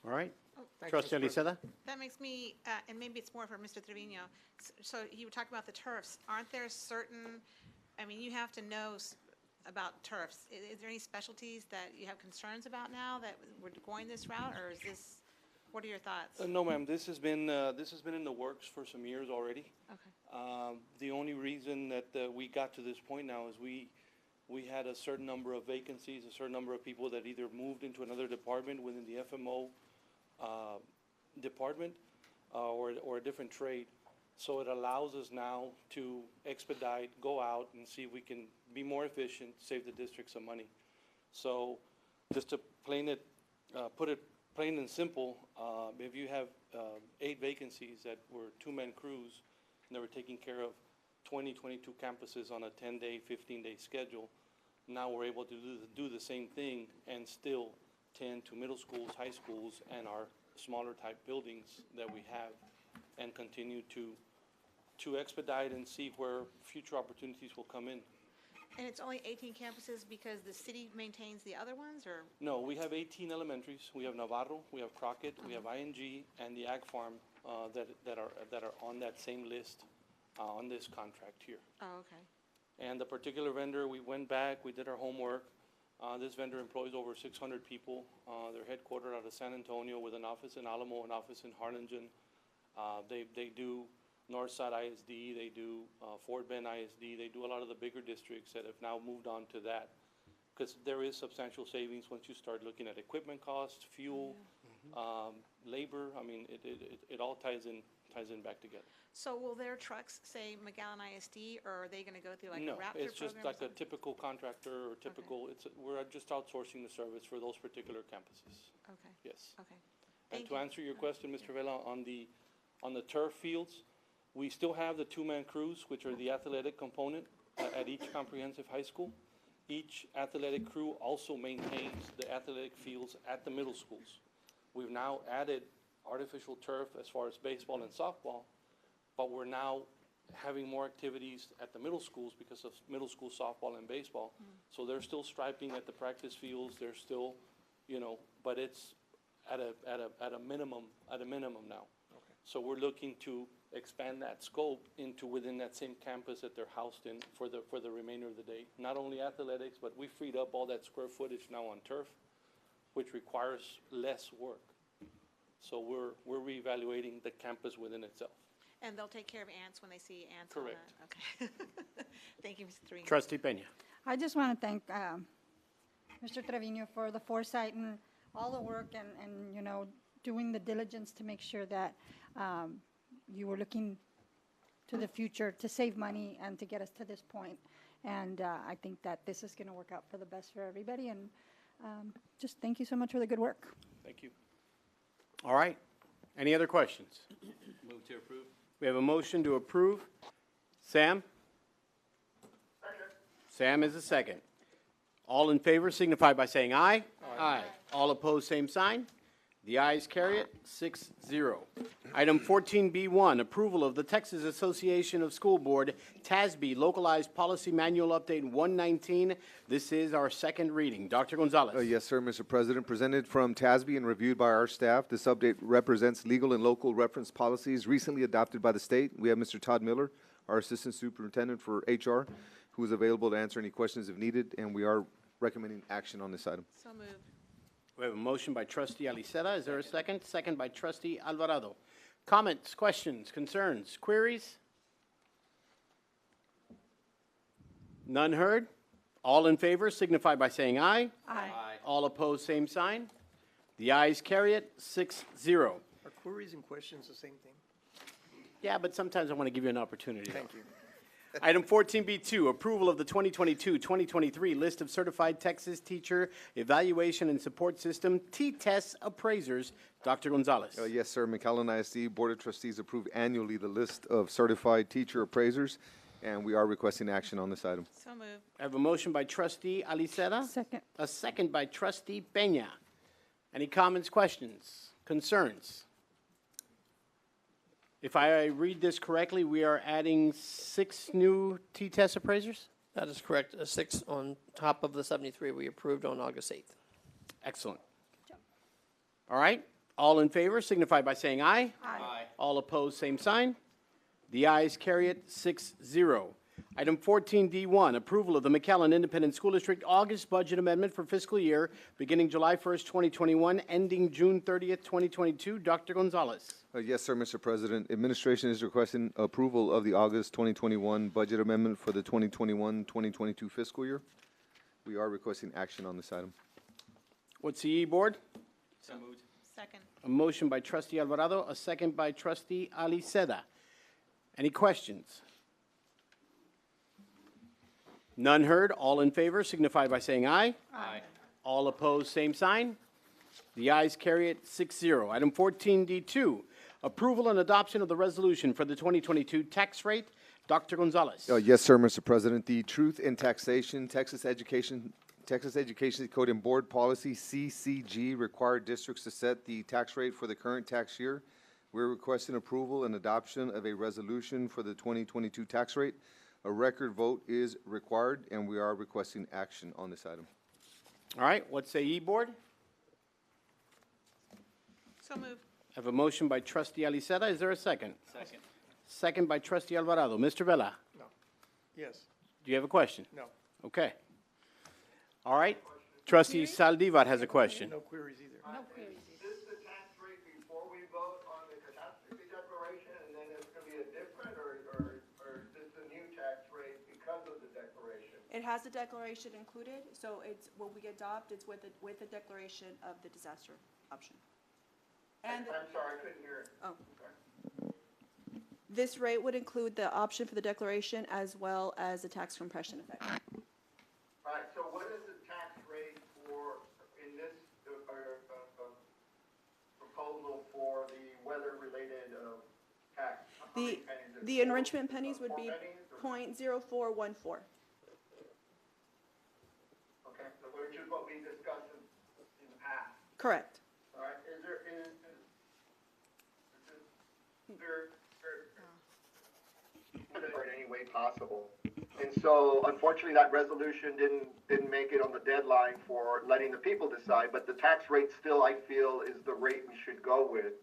All right. Thanks, Trustee Mr. President. Aliceda? That makes me, and maybe it's more for Mr. Trevino. So you were talking about the turfs. Aren't there certain, I mean, you have to know about turfs. Is there any specialties that you have concerns about now that we're going this route, or is this, what are your thoughts? No, ma'am, this has been in the works for some years already. Okay. The only reason that we got to this point now is we had a certain number of vacancies, a certain number of people that either moved into another department within the FMO department or a different trade. So it allows us now to expedite, go out and see if we can be more efficient, save the district some money. So just to put it plain and simple, if you have 8 vacancies that were 2-man crews and they were taking care of 20, 22 campuses on a 10-day, 15-day schedule, now we're able to do the same thing and still tend to middle schools, high schools, and our smaller type buildings that we have, and continue to expedite and see where future opportunities will come in. And it's only 18 campuses because the city maintains the other ones, or? No, we have 18 elementaries. We have Navarro, we have Crockett, we have ING, and the Ag Farm that are on that same list on this contract here. Oh, okay. And the particular vendor, we went back, we did our homework. This vendor employs over 600 people. They're headquartered out of San Antonio with an office in Alamo, an office in Harlingen. They do Northside ISD, they do Fort Bend ISD, they do a lot of the bigger districts that have now moved on to that. Because there is substantial savings once you start looking at equipment costs, fuel, labor. I mean, it all ties in back together. So will their trucks say McAllen ISD, or are they going to go through like a No, Raptor it's just program or like a something? typical contractor or typical, we're just outsourcing the service for those particular campuses. Okay, Yes. okay. And Thank to you. answer your question, Mr. Vela, on the turf fields, we still have the 2-man crews, which are the athletic component at each comprehensive high school. Each athletic crew also maintains the athletic fields at the middle schools. We've now added artificial turf as far as baseball and softball, but we're now having more activities at the middle schools because of middle school softball and baseball. So they're still striping at the practice fields, they're still, but it's at a minimum now. Okay. So we're looking to expand that scope into within that same campus that they're housed in for the remainder of the day. Not only athletics, but we freed up all that square footage now on turf, which requires less work. So we're reevaluating the campus within itself. And they'll take care of ants when they see ants Correct. on that? Okay. Thank you, Mr. Trevino. Trustee Peña? I just want to thank Mr. Trevino for the foresight and all the work and doing the diligence to make sure that you were looking to the future to save money and to get us to this point. And I think that this is going to work out for the best for everybody. And just thank you so much for the good work. Thank you. All right. Any other questions? Move to approve. We have a motion to approve. Sam? Sam is a second. All in favor signify by saying aye. Aye. All opposed, same sign. The ayes carry it, 6-0. Item 14B1, approval of the Texas Association of School Board, TASB, Localized Policy Manual Update 119. This is our second reading. Dr. Gonzalez. Yes, sir, Mr. President. Presented from TASB and reviewed by our staff. This update represents legal and local reference policies recently adopted by the state. We have Mr. Todd Miller, our Assistant Superintendent for HR, who is available to answer any questions if needed, and we are recommending action on this item. So moved. We have a motion by Trustee Aliceta. Is there a second? Second by Trustee Alvarado. Comments, questions, concerns, queries? None heard? All in favor signify by saying aye. Aye. All opposed, same sign. The ayes carry it, 6-0. Are queries and questions the same thing? Yeah, but sometimes I want to give you an opportunity. Thank you. Item 14B2, approval of the 2022-2023 list of certified Texas teacher evaluation and support system T-test appraisers. Dr. Gonzalez. Yes, sir. McAllen ISD Board of Trustees approve annually the list of certified teacher appraisers, and we are requesting action on this item. So moved. I have a motion by Trustee Aliceta. Second. A second by Trustee Peña. Any comments, questions, concerns? If I read this correctly, we are adding 6 new T-test appraisers? That is correct. 6 on top of the 73 we approved on August 8th. Excellent. All right. All in favor signify by saying aye. Aye. All opposed, same sign. The ayes carry it 6-0. Item 14D1, approval of the McAllen Independent School District August budget amendment for fiscal year beginning July 1st, 2021, ending June 30th, 2022. Dr. Gonzalez. Yes, sir, Mr. President. Administration is requesting approval of the August 2021 budget amendment for the 2021-2022 fiscal year. We are requesting action on this item. What's the E board? So moved. Second. A motion by trustee Alvarado, a second by trustee Aliceda. Any questions? None heard. All in favor signify by saying aye. Aye. All opposed, same sign. The ayes carry it 6-0. Item 14D2, approval and adoption of the resolution for the 2022 tax rate. Dr. Gonzalez. Yes, sir, Mr. President. The Truth in Taxation, Texas Education Code and Board Policy, CCG, require districts to set the tax rate for the current tax year. We're requesting approval and adoption of a resolution for the 2022 tax rate. A record vote is required, and we are requesting action on this item. All right, what's the E board? So moved. I have a motion by trustee Aliceda. Is there a second? Second. Second by trustee Alvarado. Mr. Vela, No. Yes. do you have a question? No. Okay. All right. Trustee Saldivar has a question. No queries either. No queries. Is this the tax rate before we vote on the catastrophe declaration, and then it's gonna be a different, or is this the new tax rate because of the declaration? It has the declaration included, so it's, when we adopt, it's with the declaration of the disaster option. And I'm sorry, I couldn't hear it. Oh. This rate would include the option for the declaration as well as the tax compression effect. All right, so what is the tax rate for, in this, proposal for the weather-related, tax? How many pennies is The it? enrichment pennies would 4 be pennies or- .0414. Okay, so which is what we discussed in the past. Correct. All right, is there in any way possible? And so unfortunately, that resolution didn't make it on the deadline for letting the people decide, but the tax rate still, I feel, is the rate we should go with,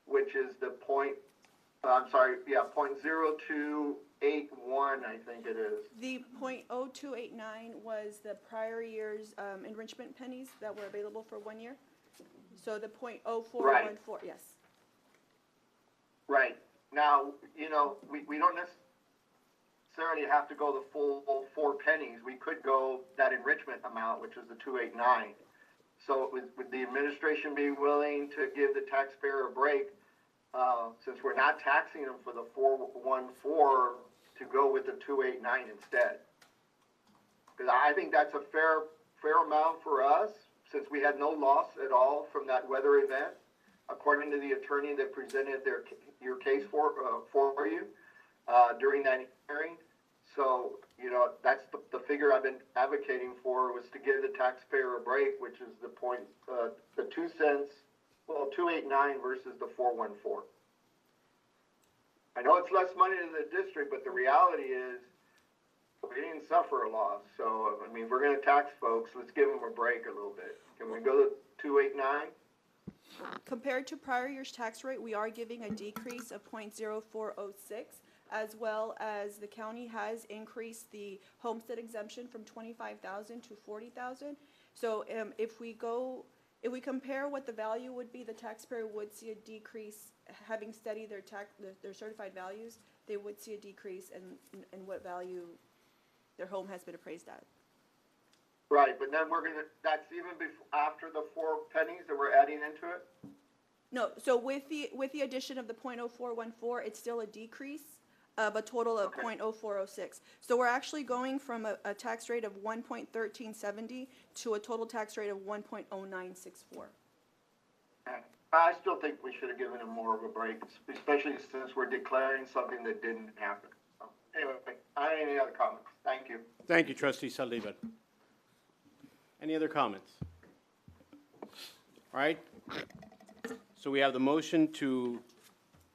which is the .0281, I think it is. The .0289 was the prior year's enrichment pennies that were available for 1 year. So the .0414, yes. Right. Now, we don't necessarily have to go the full 4 pennies. We could go that enrichment amount, which is the 289. So would the administration be willing to give the taxpayer a break, since we're not taxing them for the 414, to go with the 289 instead? Because I think that's a fair amount for us, since we had no loss at all from that weather event, according to the attorney that presented your case for you during that hearing. So, that's the figure I've been advocating for, was to give the taxpayer a break, which is the 2 cents, 289 versus the 414. I know it's less money to the district, but the reality is we didn't suffer a loss. So, if we're going to tax folks, let's give them a break a little bit. Can we go to 289? Compared to prior year's tax rate, we are giving a decrease of .0406, as well as the county has increased the homestead exemption from $25,000 to $40,000. So if we compare what the value would be, the taxpayer would see a decrease, having studied their certified values, they would see a decrease in what value their home has been appraised at. Right, but then that's even after the 4 pennies that we're adding into it? No, so with the addition of the .0414, it's still a decrease of a total of .0406. So we're actually going from a tax rate of 1.1370 to a total tax rate of 1.0964. I still think we should have given them more of a break, especially since we're declaring something that didn't happen. So, anyway, I don't have any other comments. Thank you. Thank you, trustee Saldivar. Any other comments? All right. So we have the motion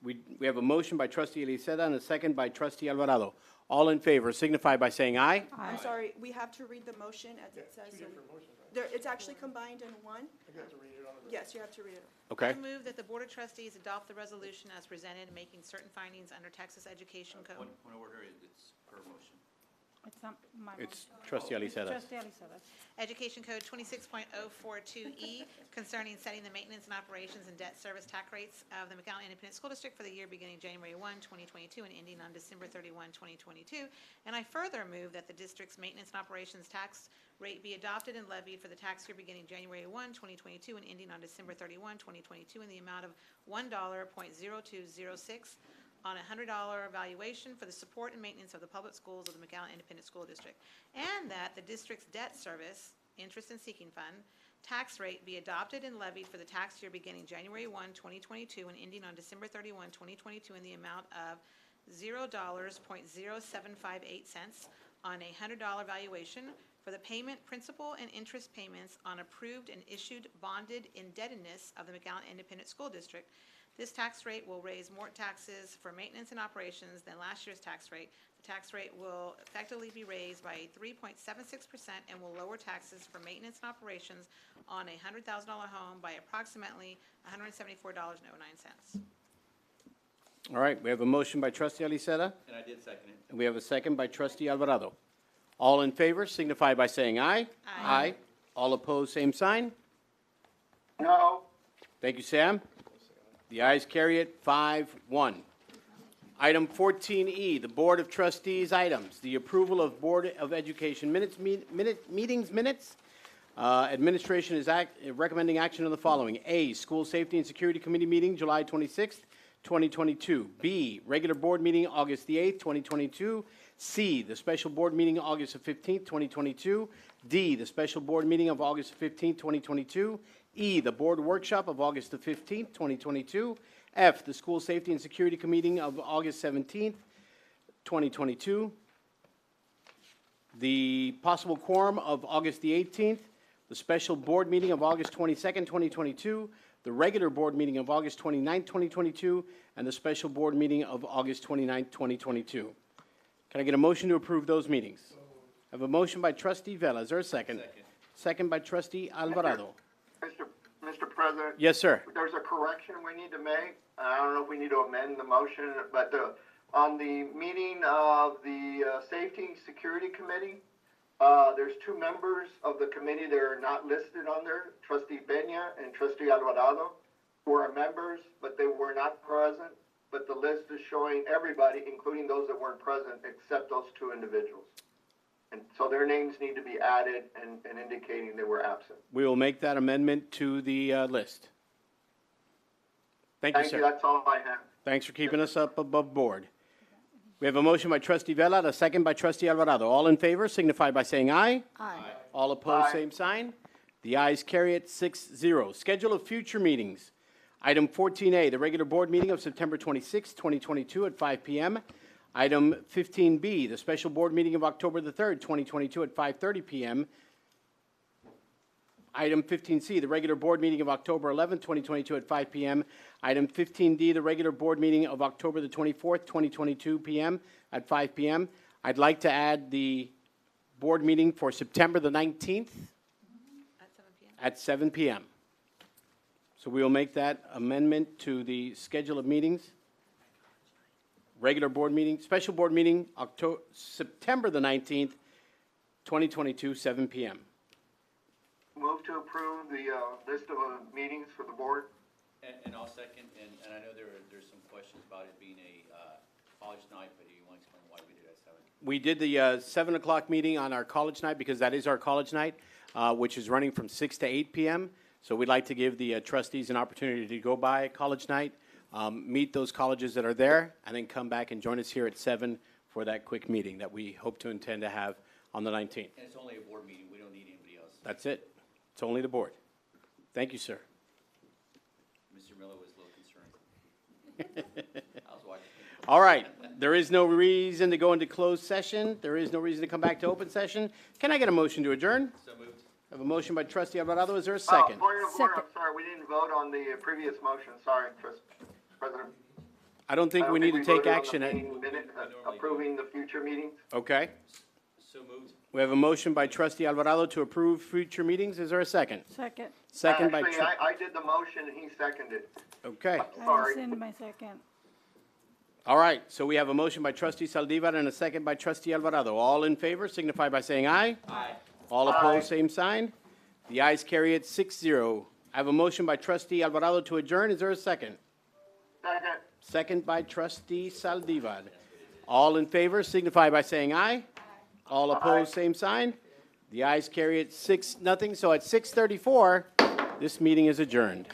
we have a motion by trustee Aliceda and a second by trustee Alvarado. All in favor signify by saying aye. I'm sorry, we have to read the motion as it says. It's actually combined in one. I got to read it on the Yes, you have to read it. Okay. I move that the Board of Trustees adopt the resolution as presented, making certain findings under Texas Education Code. Point of order, it's per motion. It's not my It's motion. trustee Aliceda's. Trustee Aliceda's. Education Code 26.042E, concerning setting the maintenance and operations and debt service tax rates of the McAllen Independent School District for the year beginning January 1, 2022, and ending on December 31, 2022. And I further move that the district's maintenance and operations tax rate be adopted and levied for the tax year beginning January 1, 2022, and ending on December 31, 2022, in the amount of $1.0206 on a $100 valuation for the support and maintenance of the public schools of the McAllen Independent School District, and that the district's debt service, interest and seeking fund, tax rate be adopted and levied for the tax year beginning January 1, 2022, and ending on December 31, 2022, in the amount of $0.0758 on a $100 valuation for the payment, principal, and interest payments on approved and issued bonded indebtedness of the McAllen Independent School District. This tax rate will raise more taxes for maintenance and operations than last year's tax rate. The tax rate will effectively be raised by 3.76% and will lower taxes for maintenance and operations on a $100,000 home by approximately $174.09. All right, we have a motion by trustee Aliceda, And I did second it. and we have a second by trustee Alvarado. All in favor signify by saying aye. Aye. All opposed, same sign. No. Thank you, Sam. The ayes carry it 5-1. Item 14E, the Board of Trustees items. The approval of Board of Education meetings minutes. Administration is recommending action on the following. A, School Safety and Security Committee meeting, July 26th, 2022. B, regular board meeting, August the 8th, 2022. C, the special board meeting, August the 15th, 2022. D, the special board meeting of August the 15th, 2022. E, the board workshop of August the 15th, 2022. F, the School Safety and Security Committee of August 17th, 2022. The possible quorum of August the 18th. The special board meeting of August 22nd, 2022. The regular board meeting of August 29th, 2022. And the special board meeting of August 29th, 2022. Can I get a motion to approve those meetings? I have a motion by trustee Vela. Is there a second? Second by trustee Alvarado. Mr. President? Yes, sir. There's a correction we need to make. I don't know if we need to amend the motion, but on the meeting of the Safety and Security Committee, there's two members of the committee that are not listed on there, trustee Peña and trustee Alvarado, who are members, but they were not present. But the list is showing everybody, including those that weren't present, except those two individuals. And so their names need to be added and indicating they were absent. We will make that amendment to the list. Thank you, sir. That's all I have. Thanks for keeping us up above board. We have a motion by trustee Vela, a second by trustee Alvarado. All in favor signify by saying aye. Aye. All opposed, Aye. same sign. The ayes carry it 6-0. Schedule of future meetings. Item 14A, the regular board meeting of September 26, 2022 at 5 p.m. Item 15B, the special board meeting of October the 3rd, 2022 at 5:30 p.m. Item 15C, the regular board meeting of October 11th, 2022 at 5 p.m. Item 15D, the regular board meeting of October the 24th, 2022 p.m. at 5 p.m. I'd like to add the board meeting for September the 19th At 7 p.m. at 7 p.m. So we will make that amendment to the schedule of meetings. Regular board meeting, special board meeting, September the 19th, 2022, 7 p.m. Move to approve the list of meetings for the board. And I'll second, and I know there's some questions about it being a college night, but do you want to explain why we did it at 7? We did the 7 o'clock meeting on our college night because that is our college night, which is running from 6 to 8 p.m. So we'd like to give the trustees an opportunity to go by college night, meet those colleges that are there, and then come back and join us here at 7 for that quick meeting that we hope to intend to have on the 19th. And it's only a board meeting, we don't need anybody else. That's it. It's only the board. Thank you, sir. Mr. Miller was a little concerned. I was watching. All right. There is no reason to go into closed session. There is no reason to come back to open session. Can I get a motion to adjourn? So moved. I have a motion by trustee Alvarado. Is there a second? Point of order, I'm sorry, we didn't vote on the previous motion, sorry, President. I don't think we need to take action. Approving the future meetings. Okay. So moved. We have a motion by trustee Alvarado to approve future meetings. Is there a second? Second. Second by, Actually, I did the motion and he seconded. okay. Sorry. Send my second. All right, so we have a motion by trustee Saldivar and a second by trustee Alvarado. All in favor signify by saying aye. Aye. All opposed, same sign. The ayes carry it 6-0. I have a motion by trustee Alvarado to adjourn. Is there a second? Second. Second by trustee Saldivar. All in favor signify by saying aye. All opposed, same sign. The ayes carry it 6-0. So at 6:34, this meeting is adjourned.